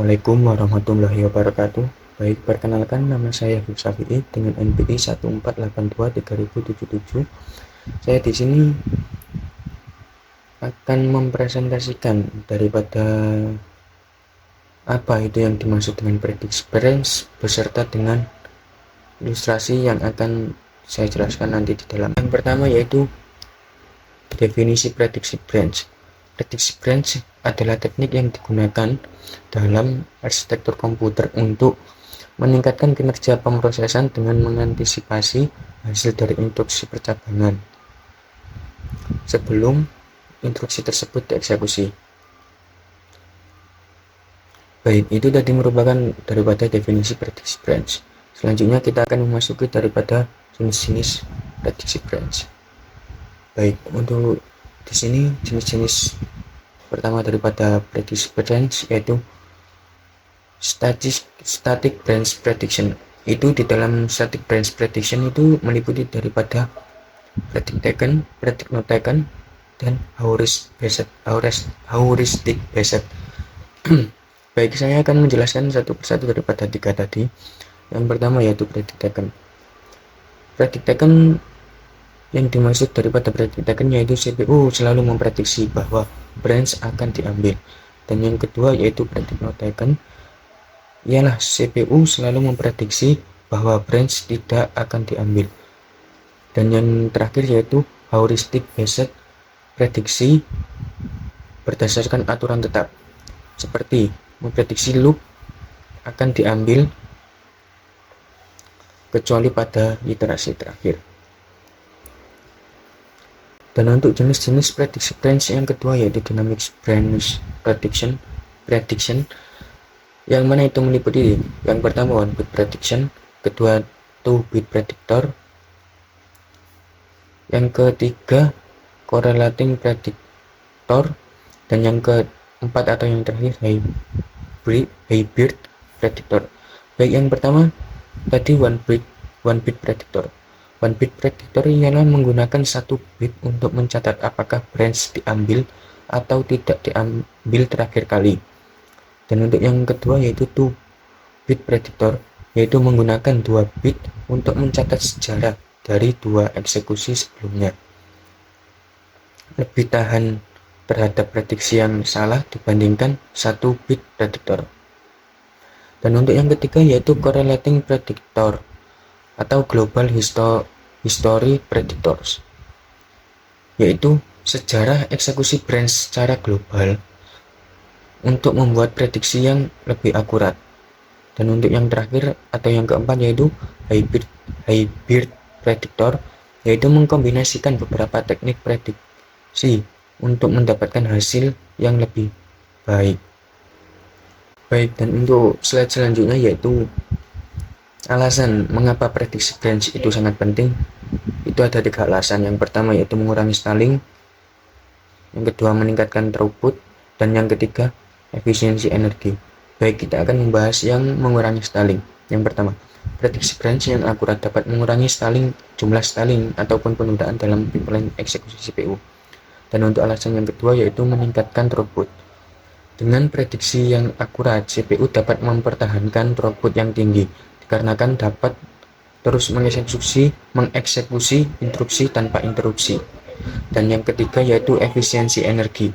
Assalamualaikum warahmatullahi wabarakatuh. Baik, perkenalkan nama saya Habib Syafi'i dengan NPI 14823077. Saya di sini akan mempresentasikan daripada apa itu yang dimaksud dengan prediksi branch beserta dengan ilustrasi yang akan saya jelaskan nanti di dalam. Yang pertama yaitu definisi prediksi branch. Prediksi branch adalah teknik yang digunakan dalam arsitektur komputer untuk meningkatkan kinerja pemrosesan dengan mengantisipasi hasil dari instruksi percabangan sebelum instruksi tersebut dieksekusi. Baik, itu tadi merupakan daripada definisi prediksi branch. Selanjutnya kita akan memasuki daripada jenis-jenis prediksi branch. Baik, untuk di sini jenis-jenis pertama daripada prediksi branch yaitu static branch prediction. Itu di dalam static branch prediction itu meliputi daripada predict taken, predict not taken, dan heuristic based. Baik, saya akan menjelaskan satu persatu daripada tiga tadi. Yang pertama yaitu predict taken. Predict taken yang dimaksud daripada predict taken yaitu CPU selalu memprediksi bahwa branch akan diambil. Dan yang kedua yaitu predict not taken, ialah CPU selalu memprediksi bahwa branch tidak akan diambil. Dan yang terakhir yaitu heuristic based, prediksi berdasarkan aturan tetap, seperti memprediksi loop akan diambil kecuali pada iterasi terakhir. Dan untuk jenis-jenis prediksi branch yang kedua yaitu dynamic branch prediction, yang mana itu meliputi yang pertama one bit prediction, kedua two bit predictor, yang ketiga correlating predictor, dan yang keempat atau yang terakhir hybrid predictor. Baik, yang pertama tadi one bit predictor. One bit predictor ialah menggunakan satu bit untuk mencatat apakah branch diambil atau tidak diambil terakhir kali. Dan untuk yang kedua yaitu two bit predictor, yaitu menggunakan 2 bit untuk mencatat sejarah dari 2 eksekusi sebelumnya. Lebih tahan terhadap prediksi yang salah dibandingkan 1 bit predictor. Dan untuk yang ketiga yaitu correlating predictor atau global history predictors, yaitu sejarah eksekusi branch secara global untuk membuat prediksi yang lebih akurat. Dan untuk yang terakhir atau yang keempat yaitu hybrid predictor, yaitu mengkombinasikan beberapa teknik prediksi untuk mendapatkan hasil yang lebih baik. Baik, dan untuk slide selanjutnya yaitu alasan mengapa prediksi branch itu sangat penting. Itu ada 3 alasan. Yang pertama yaitu mengurangi stalling, yang kedua meningkatkan throughput, dan yang ketiga efisiensi energi. Baik, kita akan membahas yang mengurangi stalling. Yang pertama, prediksi branch yang akurat dapat mengurangi jumlah stalling ataupun penundaan dalam pipeline eksekusi CPU. Dan untuk alasan yang kedua yaitu meningkatkan throughput. Dengan prediksi yang akurat, CPU dapat mempertahankan throughput yang tinggi dikarenakan dapat terus mengeksekusi instruksi tanpa interupsi. Dan yang ketiga yaitu efisiensi energi.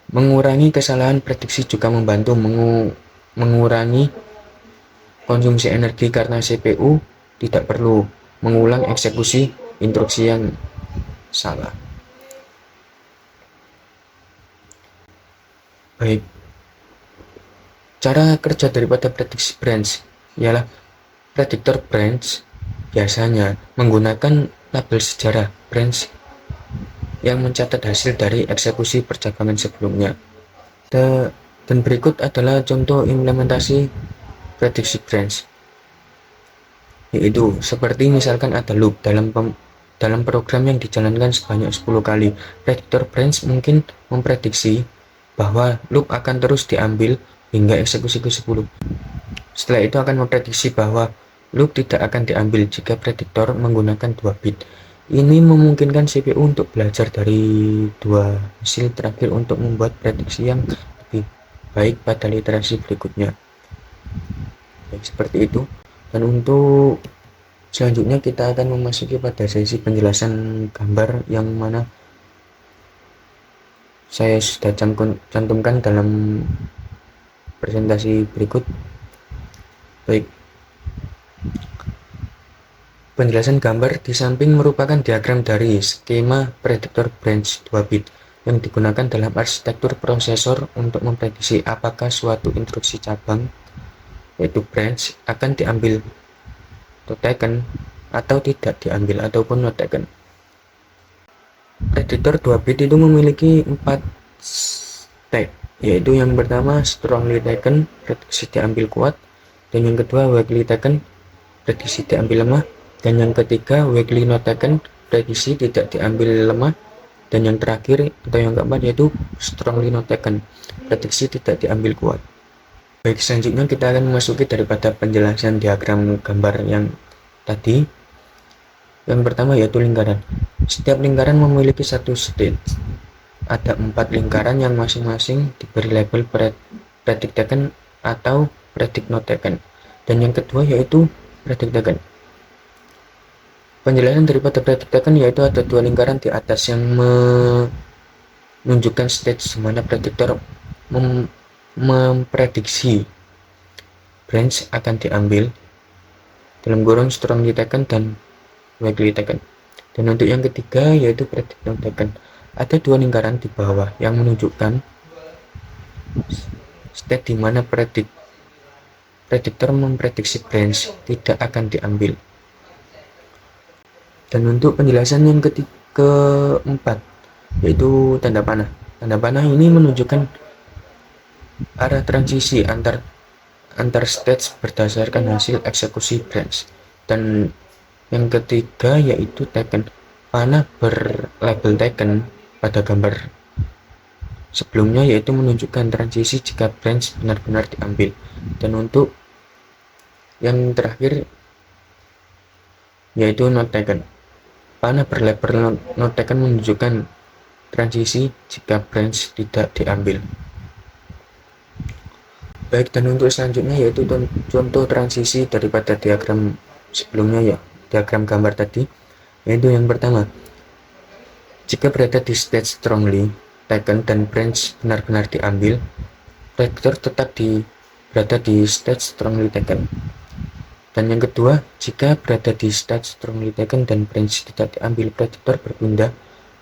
Mengurangi kesalahan prediksi juga membantu mengurangi konsumsi energi karena CPU tidak perlu mengulang eksekusi instruksi yang salah. Baik, cara kerja daripada prediksi branch ialah predictor branch biasanya menggunakan label sejarah branch yang mencatat hasil dari eksekusi percabangan sebelumnya. Dan berikut adalah contoh implementasi prediksi branch, yaitu seperti misalkan ada loop dalam program yang dijalankan sebanyak 10 kali. Predictor branch mungkin memprediksi bahwa loop akan terus diambil hingga eksekusi ke-10. Setelah itu akan memprediksi bahwa loop tidak akan diambil jika prediktor menggunakan 2 bit. Ini memungkinkan CPU untuk belajar dari dua hasil terakhir untuk membuat prediksi yang lebih baik pada literasi berikutnya. Baik, seperti itu. Dan untuk selanjutnya kita akan memasuki pada sesi penjelasan gambar yang mana saya sudah cantumkan dalam presentasi berikut. Baik, penjelasan gambar di samping merupakan diagram dari skema prediktor branch 2 bit yang digunakan dalam arsitektur prosesor untuk memprediksi apakah suatu instruksi cabang, yaitu branch, akan diambil atau taken atau tidak diambil ataupun not taken. Prediktor 2 bit itu memiliki 4 step, yaitu yang pertama strongly taken, prediksi diambil kuat, dan yang kedua weakly taken, prediksi diambil lemah, dan yang ketiga weakly not taken, prediksi tidak diambil lemah, dan yang terakhir atau yang keempat yaitu strongly not taken, prediksi tidak diambil kuat. Baik, selanjutnya kita akan memasuki daripada penjelasan diagram gambar yang tadi. Yang pertama yaitu lingkaran. Setiap lingkaran memiliki satu state. Ada 4 lingkaran yang masing-masing diberi label predict taken atau predict not taken, dan yang kedua yaitu predict taken. Penjelasan daripada predict taken yaitu ada 2 lingkaran di atas yang menunjukkan state di mana prediktor memprediksi branch akan diambil dalam kurung strongly taken dan weakly taken. Dan untuk yang ketiga yaitu predict not taken. Ada 2 lingkaran di bawah yang menunjukkan state di mana prediktor memprediksi branch tidak akan diambil. Dan untuk penjelasan yang keempat yaitu tanda panah. Tanda panah ini menunjukkan arah transisi antar stage berdasarkan hasil eksekusi branch. Dan yang ketiga yaitu taken. Panah berlabel taken pada gambar sebelumnya yaitu menunjukkan transisi jika branch benar-benar diambil. Dan untuk yang terakhir yaitu not taken. Panah berlabel not taken menunjukkan transisi jika branch tidak diambil. Baik, dan untuk selanjutnya yaitu contoh transisi daripada diagram sebelumnya, ya diagram gambar tadi, yaitu yang pertama, jika berada di state strongly taken dan branch benar-benar diambil, prediktor tetap berada di state strongly taken. Dan yang kedua, jika berada di state strongly taken dan branch tidak diambil, prediktor berpindah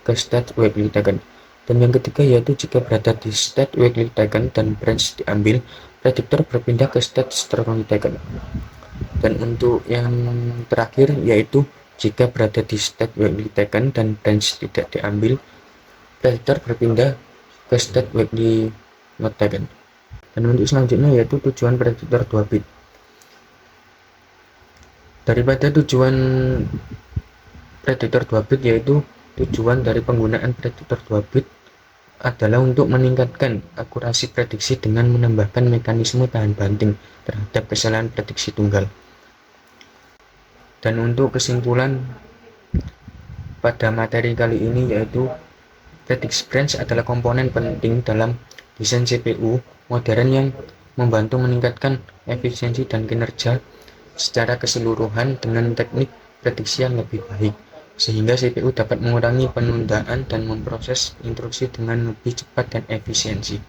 ke state weakly taken. Dan yang ketiga yaitu jika berada di state weakly taken dan branch diambil, prediktor berpindah ke state strongly taken. Dan untuk yang terakhir yaitu jika berada di state weakly taken dan branch tidak diambil, prediktor berpindah ke state weakly not taken. Dan untuk selanjutnya yaitu tujuan prediktor 2 bit. Daripada tujuan prediktor 2 bit yaitu tujuan dari penggunaan prediktor 2 bit adalah untuk meningkatkan akurasi prediksi dengan menambahkan mekanisme tahan banting terhadap kesalahan prediksi tunggal. Dan untuk kesimpulan pada materi kali ini yaitu prediksi branch adalah komponen penting dalam desain CPU modern yang membantu meningkatkan efisiensi dan kinerja secara keseluruhan dengan teknik prediksi yang lebih baik, sehingga CPU dapat mengurangi penundaan dan memproses instruksi dengan lebih cepat dan efisiensi.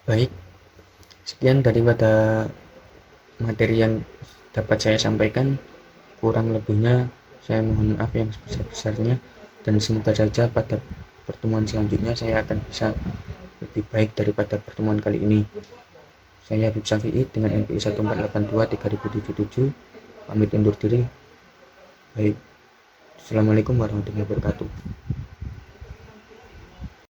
Baik, sekian daripada materi yang dapat saya sampaikan. Kurang lebihnya saya mohon maaf yang sebesar-besarnya, dan semoga saja pada pertemuan selanjutnya saya akan bisa lebih baik daripada pertemuan kali ini. Saya Habib Syafi'i dengan NPI 1482-3077 pamit undur diri. Baik, Assalamualaikum warahmatullahi wabarakatuh.